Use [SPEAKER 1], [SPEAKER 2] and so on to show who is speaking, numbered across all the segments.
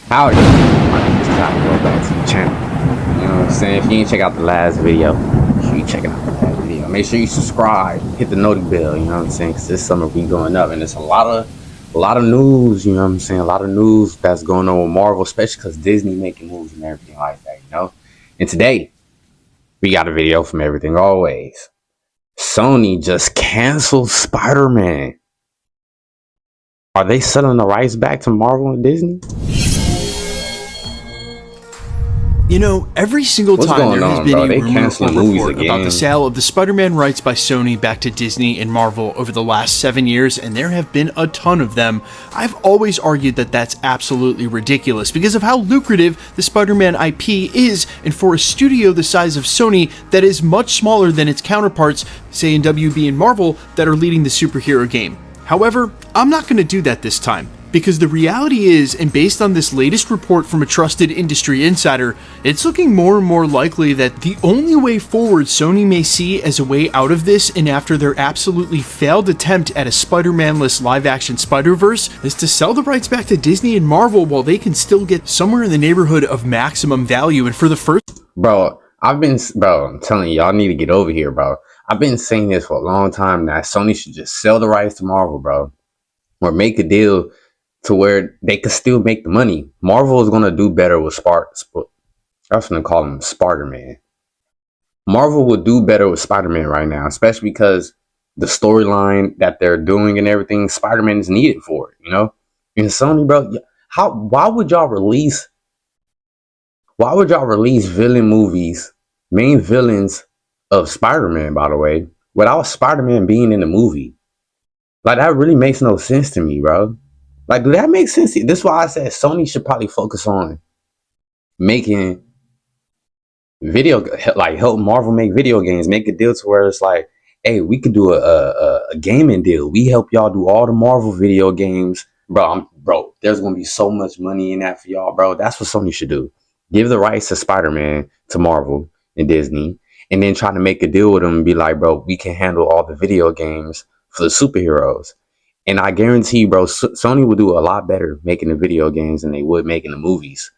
[SPEAKER 1] Howdy, my name is Josh. Welcome back to the channel. You know what I'm saying? If you ain't check out the last video, make sure you check out the last video. Make sure you subscribe, hit the noti bell. You know what I'm saying? Because this summer we going up, and there's a lot of news. You know what I'm saying? A lot of news that's going on with Marvel, especially because Disney making movies and everything like that. You know. And today we got a video from Everything Always. Sony just canceled Spider-Man. Are they selling the rights back to Marvel and Disney?
[SPEAKER 2] You know, every single time there has been a rumor or report about the sale of the Spider-Man rights by Sony back to Disney and Marvel over the last 7 years, and there have been a ton of them, I've always argued that that's absolutely ridiculous because of how lucrative the Spider-Man IP is, and for a studio the size of Sony that is much smaller than its counterparts, say in WB and Marvel, that are leading the superhero game. However, I'm not going to do that this time. Because the reality is, and based on this latest report from a trusted industry insider, it's looking more and more likely that the only way forward Sony may see as a way out of this, and after their absolutely failed attempt at a Spider-Man-less live-action Spider-Verse, is to sell the rights back to Disney and Marvel while they can still get somewhere in the neighborhood of maximum value. And for the first...
[SPEAKER 1] Bro, I'm telling you, y'all need to get over here, bro. I've been saying this for a long time now. Sony should just sell the rights to Marvel, bro. Or make a deal to where they could still make the money. Marvel is going to do better with I was going to call him Spider-Man. Marvel will do better with Spider-Man right now, especially because the storyline that they're doing and everything, Spider-Man is needed for it, you know? And Sony, bro, why would y'all release villain movies, main villains of Spider-Man, by the way, without Spider-Man being in the movie? Like, that really makes no sense to me, bro. Like, do that make sense? This is why I said Sony should probably focus on making help Marvel make video games, make a deal to where it's like, hey, we could do a gaming deal. We help y'all do all the Marvel video games. Bro, there's going to be so much money in that for y'all, bro. That's what Sony should do. Give the rights to Spider-Man to Marvel and Disney, and then try to make a deal with them and be like, bro, we can handle all the video games for the superheroes. And I guarantee you, bro, Sony will do a lot better making the video games than they would making the movies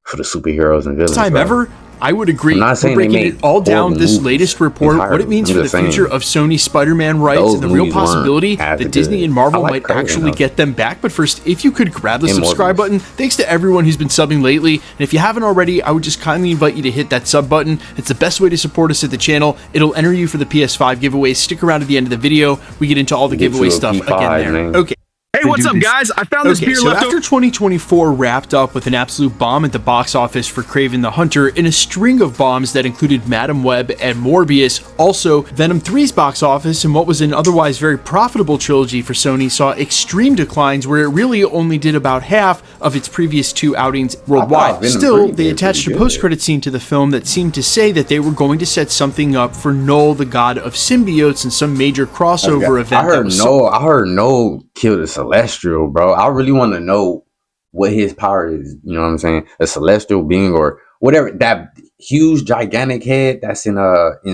[SPEAKER 1] for the superheroes and villains.
[SPEAKER 2] Time ever, I would agree. We're breaking it all down. This latest report, what it means for the future of Sony Spider-Man rights, and the real possibility that Disney and Marvel might actually get them back. But first, if you could grab the subscribe button, thanks to everyone who's been subbing lately. And if you haven't already, I would just kindly invite you to hit that sub button. It's the best way to support us at the channel. It'll enter you for the PS5 giveaways. Stick around to the end of the video. We get into all the giveaway stuff again there. Okay.
[SPEAKER 3] Hey, what's up, guys? I found this beer left
[SPEAKER 2] after 2024 wrapped up with an absolute bomb at the box office for Kraven the Hunter, in a string of bombs that included Madam Web and Morbius, also Venom 3's box office and what was an otherwise very profitable trilogy for Sony saw extreme declines where it really only did about half of its previous two outings worldwide. Still, they attached a post-credit scene to the film that seemed to say that they were going to set something up for Null, the god of symbiotes, in some major crossover event.
[SPEAKER 1] I heard Null killed a Celestial, bro. I really want to know what his power is. You know what I'm saying? A celestial being or whatever. That huge, gigantic head that's in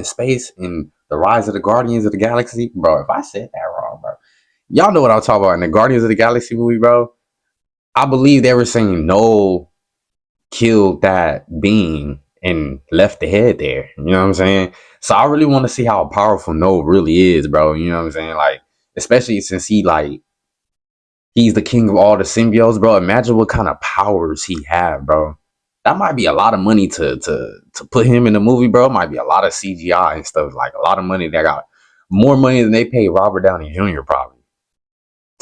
[SPEAKER 1] space in the Rise of the Guardians of the Galaxy, bro. If I said that wrong, bro, y'all know what I'm talking about in the Guardians of the Galaxy movie, bro. I believe they were saying Noel killed that being and left the head there. You know what I'm saying? So I really want to see how powerful Noel really is, bro. You know what I'm saying? Like, especially since he's the king of all the symbiotes, bro. Imagine what kind of powers he have, bro. That might be a lot of money to put him in the movie, bro. It might be a lot of CGI and stuff, like a lot of money. They got more money than they paid Robert Downey Jr. probably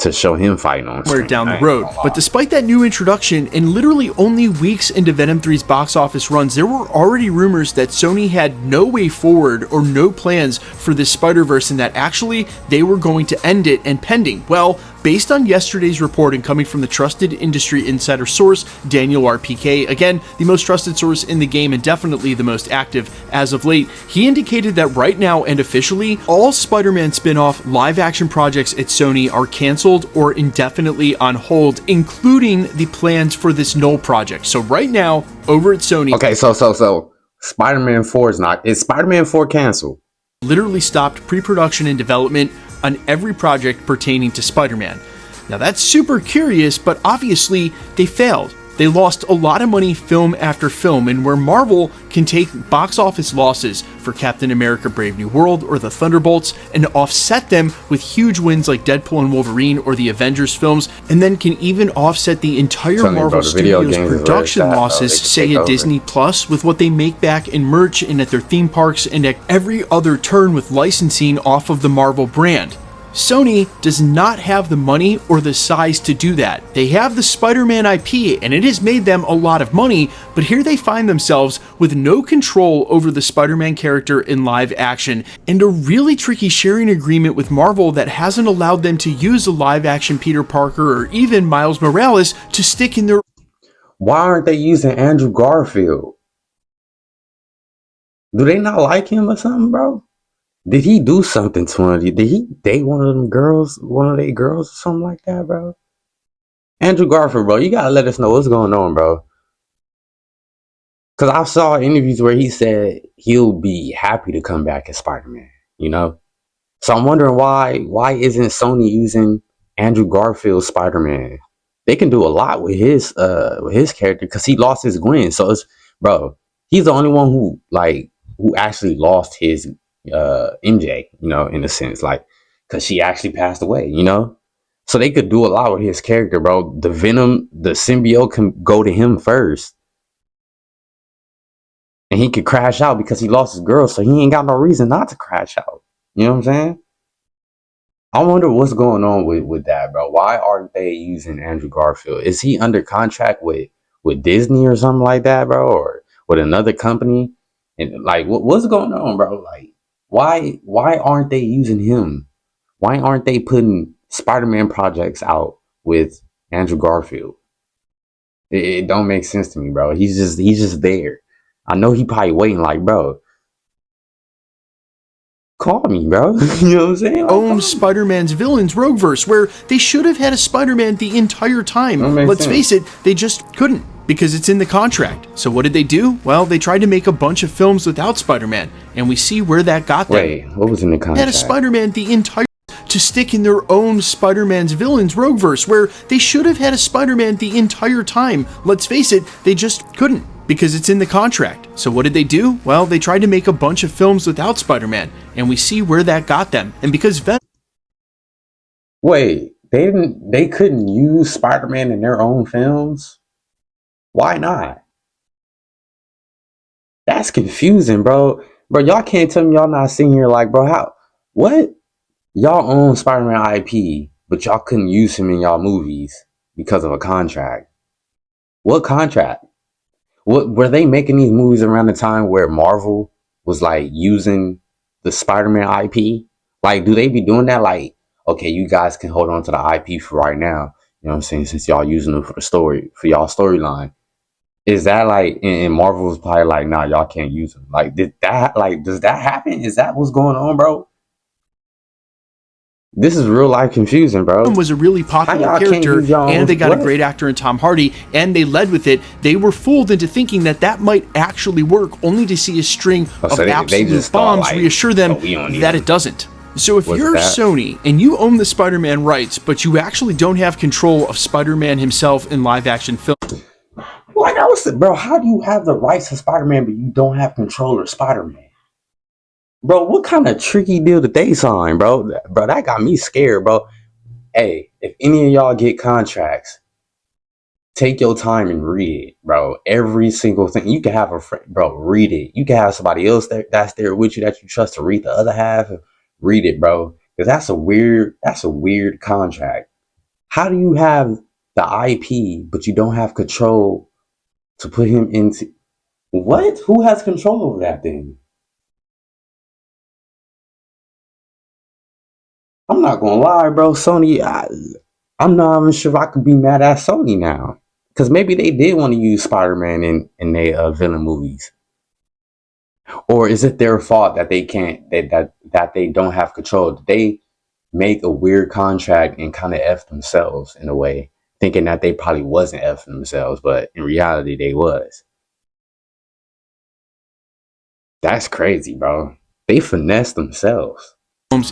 [SPEAKER 1] to show him fighting on screen.
[SPEAKER 2] Down the road. But despite that new introduction, and literally only weeks into Venom 3's box office runs, there were already rumors that Sony had no way forward or no plans for this Spider-Verse, and that actually they were going to end it, and pending. Well, based on yesterday's reporting coming from the trusted industry insider source, Daniel RPK, again, the most trusted source in the game and definitely the most active as of late, he indicated that right now and officially, all Spider-Man spin-off live-action projects at Sony are canceled or indefinitely on hold, including the plans for this Null project. So right now, over at Sony...
[SPEAKER 1] Okay, so Spider-Man 4 is Spider-Man 4 canceled?
[SPEAKER 2] Literally stopped pre-production and development on every project pertaining to Spider-Man. Now that's super curious, but obviously they failed. They lost a lot of money film after film, and where Marvel can take box office losses for Captain America Brave New World or the Thunderbolts and offset them with huge wins like Deadpool and Wolverine or the Avengers films, and then can even offset the entire Marvel Studios production losses, say at Disney Plus, with what they make back in merch and at their theme parks and at every other turn with licensing off of the Marvel brand. Sony does not have the money or the size to do that. They have the Spider-Man IP, and it has made them a lot of money, but here they find themselves with no control over the Spider-Man character in live action, and a really tricky sharing agreement with Marvel that hasn't allowed them to use a live-action Peter Parker or even Miles Morales to stick in their...
[SPEAKER 1] Why aren't they using Andrew Garfield? Do they not like him or something, bro? Did he do something to him? Did he date one of them girls, one of their girls or something like that, bro? Andrew Garfield, bro, you gotta let us know what's going on, bro. Because I saw interviews where he said he'll be happy to come back as Spider-Man, you know? So I'm wondering why isn't Sony using Andrew Garfield's Spider-Man? They can do a lot with his character because he lost his Gwen. So it's, bro, he's the only one who actually lost his MJ, you know, in a sense, like, because she actually passed away, you know. So they could do a lot with his character, bro. The Venom, the symbiote can go to him first, and he could crash out because he lost his girl, so he ain't got no reason not to crash out. You know what I'm saying? I wonder what's going on with that, bro. Why aren't they using Andrew Garfield? Is he under contract with Disney or something like that, bro, or with another company? And like, what's going on, bro? Like, why aren't they using him? Why aren't they putting Spider-Man projects out with Andrew Garfield? It don't make sense to me, bro. He's just there. I know he probably waiting like, bro, call me, bro. You know what I'm saying?
[SPEAKER 2] Like, Spider-Man's villains Rogueverse, where they should have had a Spider-Man the entire time. Let's face it, they just couldn't, because it's in the contract. So what did they do? Well, they tried to make a bunch of films without Spider-Man, and we see where that got them.
[SPEAKER 1] Wait, what was in the contract?
[SPEAKER 2] Had a Spider-Man the entire to stick in their own Spider-Man's villains Rogueverse, where they should have had a Spider-Man the entire time. Let's face it, they just couldn't, because it's in the contract. So what did they do? Well, they tried to make a bunch of films without Spider-Man, and we see where that got them. And because
[SPEAKER 1] Wait, they couldn't use Spider-Man in their own films? Why not? That's confusing, bro. Bro, y'all can't tell me y'all not sitting here like, bro, how? What? Y'all own Spider-Man IP, but y'all couldn't use him in y'all movies because of a contract. What contract? What were they making these movies around the time where Marvel was like using the Spider-Man IP? Like, do they be doing that? Like, okay, you guys can hold on to the IP for right now. You know what I'm saying? Since y'all using them for the story, for y'all storyline. Is that like, and Marvel was probably like, nah, y'all can't use them. Like, does that happen? Is that what's going on, bro? This is real life confusing, bro.
[SPEAKER 2] Was a really popular character, and they got a great actor in Tom Hardy, and they led with it. They were fooled into thinking that might actually work, only to see a string of absolute bombs reassure them that it doesn't. So if you're Sony and you own the Spider-Man rights, but you actually don't have control of Spider-Man himself in live-action film.
[SPEAKER 1] Like I was saying, bro, how do you have the rights to Spider-Man, but you don't have control of Spider-Man? Bro, what kind of tricky deal did they sign, bro? Bro, that got me scared, bro. Hey, if any of y'all get contracts, take your time and read it, bro. Every single thing. You can have a friend, bro, read it. You can have somebody else that's there with you that you trust to read the other half. Read it, bro. Because that's a weird contract. How do you have the IP, but you don't have control to put him into... What? Who has control over that thing? I'm not gonna lie, bro. Sony, I'm not even sure if I could be mad at Sony now, because maybe they did want to use Spider-Man in their villain movies, or is it their fault that they can't that they don't have control? Did they make a weird contract and kind of F themselves in a way, thinking that they probably wasn't F themselves, but in reality they was? That's crazy, bro. They finessed themselves.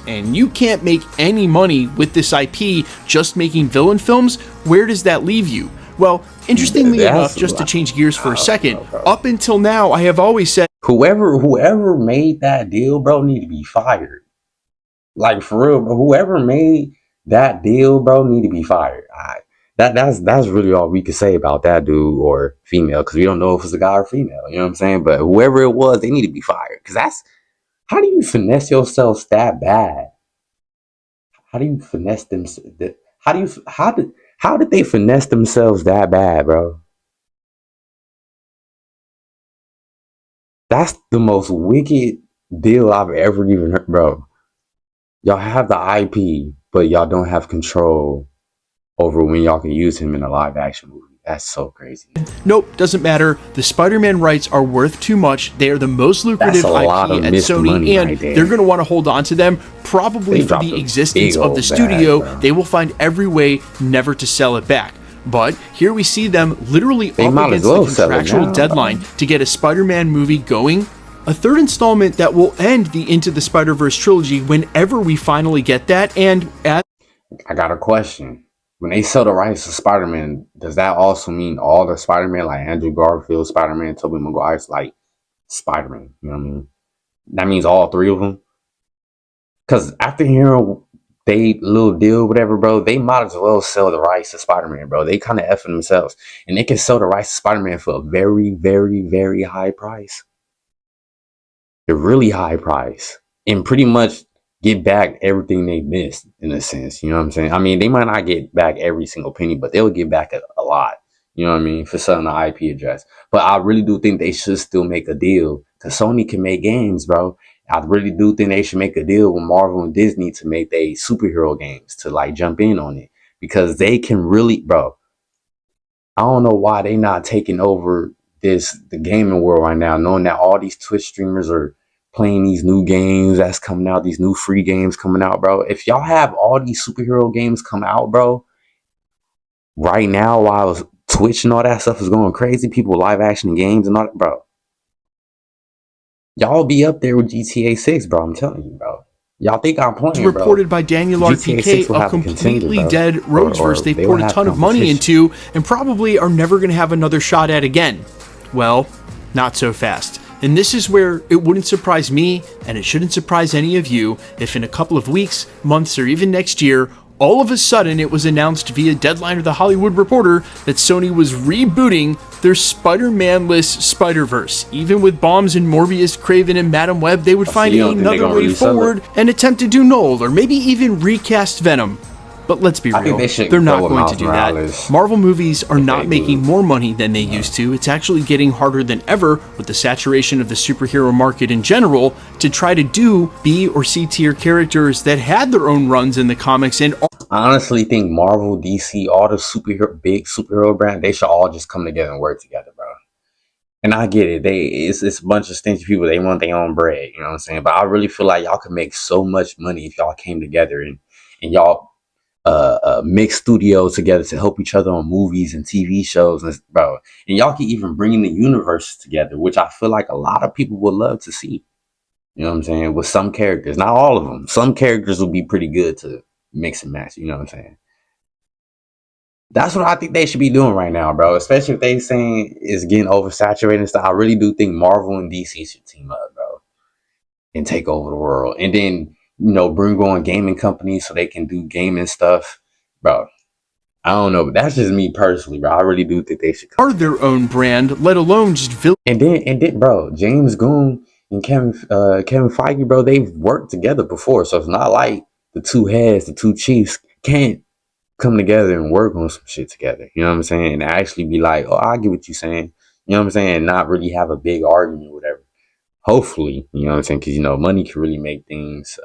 [SPEAKER 2] And you can't make any money with this IP just making villain films. Where does that leave you? Well, interestingly enough, just to change gears for a second, up until now, I have always said
[SPEAKER 1] whoever made that deal, bro, need to be fired. Like, for real, bro. Whoever made that deal, bro, need to be fired. That's really all we could say about that dude or female, because we don't know if it's a guy or female. You know what I'm saying? But whoever it was, they need to be fired. Because how do you finesse yourself that bad? How do you finesse them? How did they finesse themselves that bad, bro? That's the most wicked deal I've ever even heard, bro. Y'all have the IP, but y'all don't have control over when y'all can use him in a live action movie. That's so crazy.
[SPEAKER 2] Nope, doesn't matter. The Spider-Man rights are worth too much. They are the most lucrative IP at Sony, and they're going to want to hold on to them, probably for the existence of the studio. They will find every way never to sell it back. But here we see them literally up against the contractual deadline to get a Spider-Man movie going. A third installment that will end the Into the Spider-Verse trilogy whenever we finally get that. And
[SPEAKER 1] I got a question. When they sell the rights to Spider-Man, does that also mean all the Spider-Man, like Andrew Garfield, Spider-Man, Tobey Maguire's, like Spider-Man? You know what I mean? That means all three of them. Because after hearing they little deal, whatever, bro, they might as well sell the rights to Spider-Man, bro. They kind of effing themselves, and they can sell the rights to Spider-Man for a very, very, very high price. A really high price, and pretty much get back everything they missed, in a sense. You know what I'm saying? I mean, they might not get back every single penny, but they'll get back a lot. You know what I mean? For selling the IP address. But I really do think they should still make a deal, because Sony can make games, bro. I really do think they should make a deal with Marvel and Disney to make they superhero games, to like jump in on it, because they can really, bro. I don't know why they not taking over the gaming world right now, knowing that all these Twitch streamers are playing these new games that's coming out, these new free games coming out, bro. If y'all have all these superhero games come out, bro, right now, while Twitch and all that stuff is going crazy, people live action games and all that, bro, y'all be up there with GTA 6, bro. I'm telling you, bro. Y'all think I'm playing, bro?
[SPEAKER 2] Reported by Daniel RPK, a completely dead Roseverse they poured a ton of money into and probably are never going to have another shot at again. Well, not so fast. And this is where it wouldn't surprise me, and it shouldn't surprise any of you, if in a couple of weeks, months, or even next year, all of a sudden it was announced via Deadline or The Hollywood Reporter that Sony was rebooting their Spider-Man-less Spider-Verse. Even with Bombs and Morbius, Craven, and Madam Web, they would find another way forward and attempt to do Noel, or maybe even recast Venom. But let's be real, they're not going to do that. Marvel movies are not making more money than they used to. It's actually getting harder than ever, with the saturation of the superhero market in general, to try to do B or C tier characters that had their own runs in the comics. And
[SPEAKER 1] I honestly think Marvel, DC, all the big superhero brand, they should all just come together and work together, bro. And I get it. It's a bunch of stingy people. They want their own bread. You know what I'm saying? But I really feel like y'all could make so much money if y'all came together and y'all mix studios together to help each other on movies and TV shows, and bro, and y'all can even bring the universes together, which I feel like a lot of people would love to see. You know what I'm saying? With some characters, not all of them. Some characters will be pretty good to mix and match. You know what I'm saying? That's what I think they should be doing right now, bro. Especially if they saying it's getting oversaturated and stuff. I really do think Marvel and DC should team up, bro, and take over the world, and then, you know, bring on gaming companies so they can do gaming stuff, bro. I don't know, but that's just me personally, bro. I really do think they should
[SPEAKER 2] are their own brand, let alone just
[SPEAKER 1] and then, bro, James Gunn and Kevin Feige, bro, they've worked together before, so it's not like the two heads, the two chiefs, can't come together and work on some shit together. You know what I'm saying? And actually be like, oh, I get what you're saying. You know what I'm saying? And not really have a big argument or whatever. Hopefully, you know what I'm saying? Because, you know, money can really make things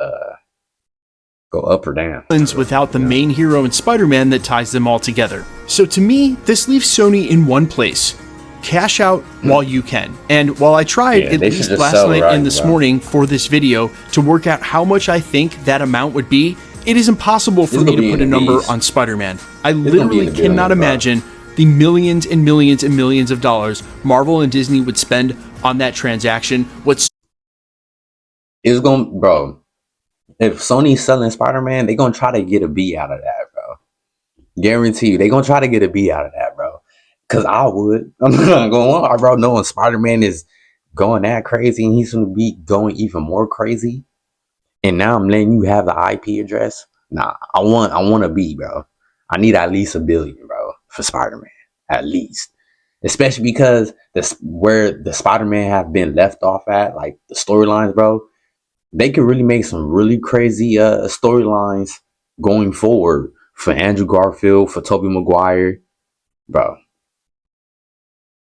[SPEAKER 1] go up or down.
[SPEAKER 2] Without the main hero in Spider-Man that ties them all together. So to me, this leaves Sony in one place. Cash out while you can. And while I tried at least last night and this morning for this video to work out how much I think that amount would be, it is impossible for me to put a number on Spider-Man. I literally cannot imagine the millions and millions and millions of dollars Marvel and Disney would spend on that transaction. What's
[SPEAKER 1] it's going, bro, if Sony's selling Spider-Man, they're going to try to get a B out of that, bro. Guarantee you, they're going to try to get a B out of that, bro. Cause I would. I'm not going on, bro. Knowing Spider-Man is going that crazy and he's gonna be going even more crazy. And now I'm letting you have the IP address. Nah, I want to be, bro. I need at least $1 billion, bro, for Spider-Man. At least. Especially because this where the Spider-Man have been left off at, like the storylines, bro. They could really make some really crazy storylines going forward for Andrew Garfield, for Tobey Maguire, bro.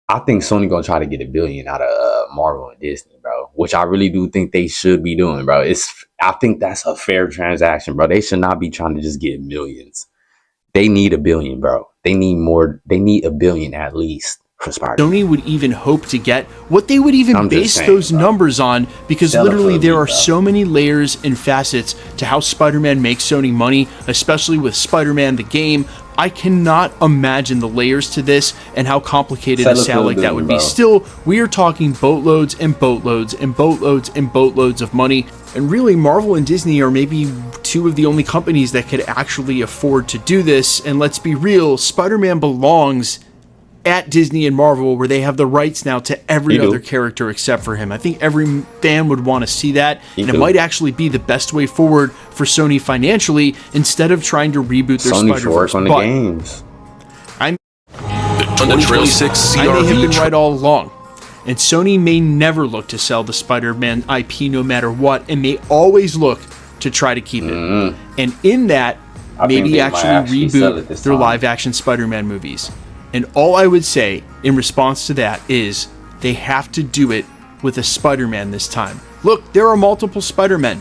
[SPEAKER 1] I think Sony gonna try to get $1 billion out of Marvel and Disney, bro. Which I really do think they should be doing, bro. I think that's a fair transaction, bro. They should not be trying to just get millions. They need $1 billion, bro. They need more. They need $1 billion at least for Spider-Man.
[SPEAKER 2] Sony would even hope to get, what they would even base those numbers on, because literally there are so many layers and facets to how Spider-Man makes Sony money, especially with Spider-Man the game. I cannot imagine the layers to this and how complicated a sale like that would be. Still, we are talking boatloads and boatloads and boatloads and boatloads of money. And really, Marvel and Disney are maybe two of the only companies that could actually afford to do this. And let's be real, Spider-Man belongs at Disney and Marvel, where they have the rights now to every other character except for him. I think every fan would want to see that, and it might actually be the best way forward for Sony financially, instead of trying to reboot their Spider-Verse.
[SPEAKER 1] On the games.
[SPEAKER 2] The 2026 CRV I may have been right all along, and Sony may never look to sell the Spider-Man IP no matter what, and may always look to try to keep it. And in that, maybe actually reboot their live-action Spider-Man movies. And all I would say in response to that is they have to do it with a Spider-Man this time. Look, there are multiple Spider-Men.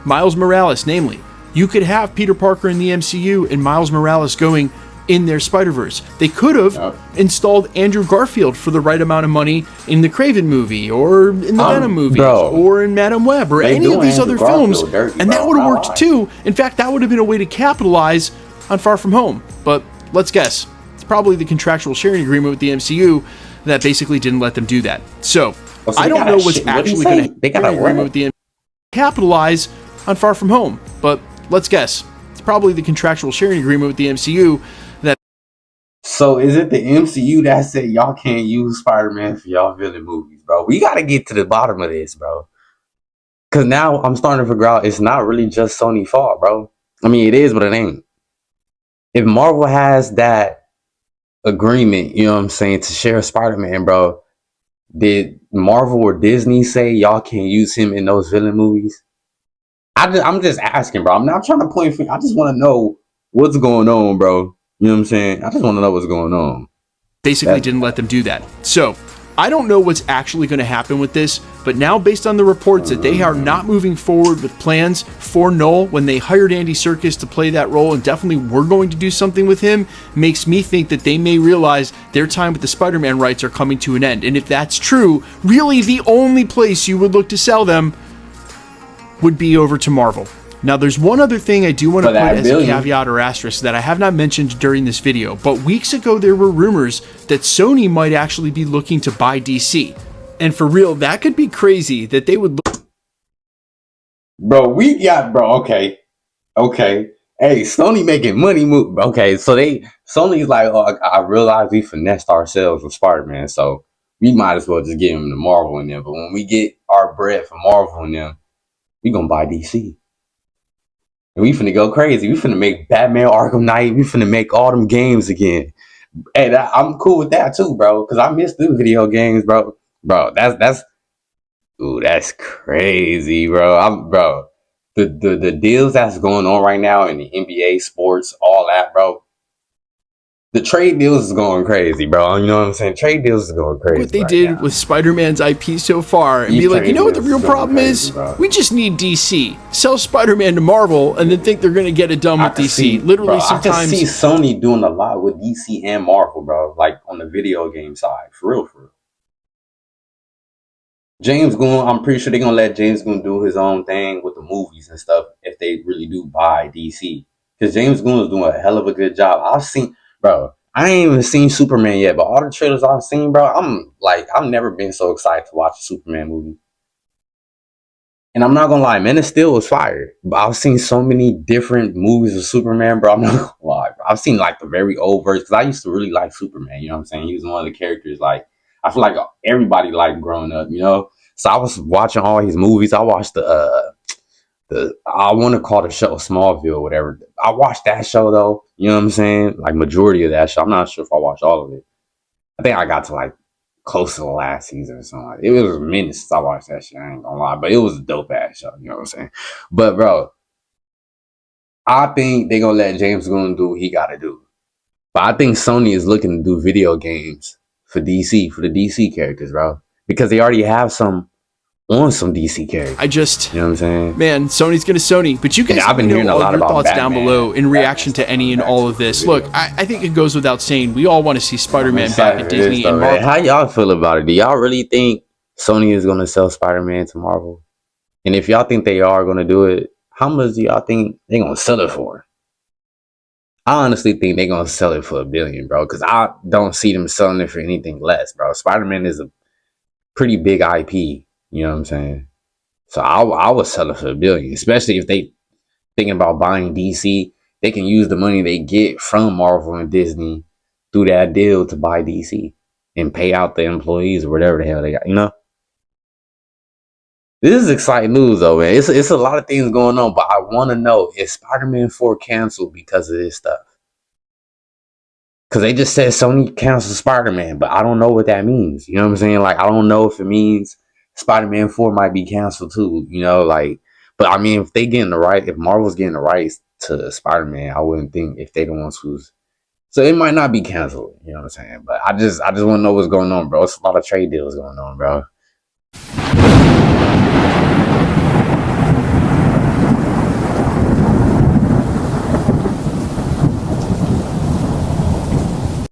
[SPEAKER 2] Miles Morales, namely. You could have Peter Parker in the MCU and Miles Morales going in their Spider-Verse. They could have installed Andrew Garfield for the right amount of money in the Kraven movie, or in the Venom movies, or in Madam Web, or any of these other films, and that would have worked too. In fact, that would have been a way to capitalize on Far From Home. But let's guess. Probably the contractual sharing agreement with the MCU that basically didn't let them do that. So I don't know what's actually going to agreement with the MCU capitalize on Far From Home, but let's guess. It's probably the contractual sharing agreement with the MCU that.
[SPEAKER 1] So is it the MCU that said y'all can't use Spider-Man for y'all villain movies, bro? We got to get to the bottom of this, bro. Because now I'm starting to figure out it's not really just Sony's fault, bro. I mean, it is, but it ain't. If Marvel has that agreement, you know what I'm saying, to share Spider-Man, bro, did Marvel or Disney say y'all can't use him in those villain movies? I'm just asking, bro. I'm not trying to point finger. I just want to know what's going on, bro. You know what I'm saying? I just want to know what's going on.
[SPEAKER 2] Basically didn't let them do that. So I don't know what's actually going to happen with this, but now based on the reports that they are not moving forward with plans for Noel when they hired Andy Serkis to play that role, and definitely were going to do something with him, makes me think that they may realize their time with the Spider-Man rights are coming to an end. And if that's true, really the only place you would look to sell them would be over to Marvel. Now, there's one other thing I do want to put as a caveat or asterisk that I have not mentioned during this video, but weeks ago there were rumors that Sony might actually be looking to buy DC. And for real, that could be crazy that they would look.
[SPEAKER 1] Bro, okay. Hey, Sony making money move. Okay, so Sony's like, oh, I realize we finessed ourselves with Spider-Man, so we might as well just give him to Marvel and them. But when we get our bread from Marvel and them, we gonna buy DC. And we finna go crazy. We finna make Batman Arkham Knight. We finna make all them games again. Hey, I'm cool with that too, bro. Cause I miss the video games, bro. Bro, that's crazy, bro. The deals that's going on right now in the NBA, sports, all that, bro. The trade deals is going crazy, bro. You know what I'm saying? Trade deals is going crazy.
[SPEAKER 2] What they did with Spider-Man's IP so far, and be like, you know what the real problem is? We just need DC. Sell Spider-Man to Marvel, and then think they're gonna get it done with DC. Literally, sometimes
[SPEAKER 1] I can see Sony doing a lot with DC and Marvel, bro. Like on the video game side, for real. James Gunn, I'm pretty sure they're gonna let James Gunn do his own thing with the movies and stuff if they really do buy DC. Because James Gunn is doing a hell of a good job. Bro, I ain't even seen Superman yet, but all the trailers I've seen, bro, I've never been so excited to watch a Superman movie. And I'm not gonna lie, Man of Steel was fire. But I've seen so many different movies of Superman, bro. I'm not gonna lie, bro. I've seen like the very old version because I used to really like Superman. You know what I'm saying? He was one of the characters like I feel like everybody liked growing up. You know, so I was watching all his movies. I watched the I want to call the show Smallville, whatever. I watched that show though. You know what I'm saying? Like majority of that show. I'm not sure if I watched all of it. I think I got to like close to the last season or something. Like, it was minutes since I watched that shit. I ain't gonna lie, but it was a dope ass show. You know what I'm saying? But bro, I think they gonna let James Gunn do what he gotta do. But I think Sony is looking to do video games for DC, for the DC characters, bro, because they already have some on some DC characters. You know what I'm saying?
[SPEAKER 2] Man, Sony's gonna Sony. But you guys
[SPEAKER 1] I've been hearing a lot
[SPEAKER 2] your
[SPEAKER 1] about
[SPEAKER 2] thoughts
[SPEAKER 1] Batman,
[SPEAKER 2] down below in reaction to any and all of this. Look, I think it goes without saying, we all want to see Spider-Man back at Disney and Marvel.
[SPEAKER 1] How y'all feel about it? Do y'all really think Sony is gonna sell Spider-Man to Marvel? And if y'all think they are gonna do it, how much do y'all think they're gonna sell it for? I honestly think they're gonna sell it for $1 billion, bro, because I don't see them selling it for anything less, bro. Spider-Man is a pretty big IP, you know what I'm saying? So I would sell it for $1 billion, especially if they thinking about buying DC. They can use the money they get from Marvel and Disney through that deal to buy DC and pay out the employees or whatever the hell they got, you know? This is exciting news though, man. It's a lot of things going on, but I want to know, is Spider-Man 4 canceled because of this stuff? Because they just said Sony canceled Spider-Man, but I don't know what that means. You know what I'm saying? Like, I don't know if it means Spider-Man 4 might be canceled too, you know? Like, but I mean, if they getting the right, if Marvel's getting the rights to Spider-Man, I wouldn't think if they the ones who's, so it might not be canceled, you know what I'm saying? But I just want to know what's going on, bro. It's a lot of trade deals going on, bro.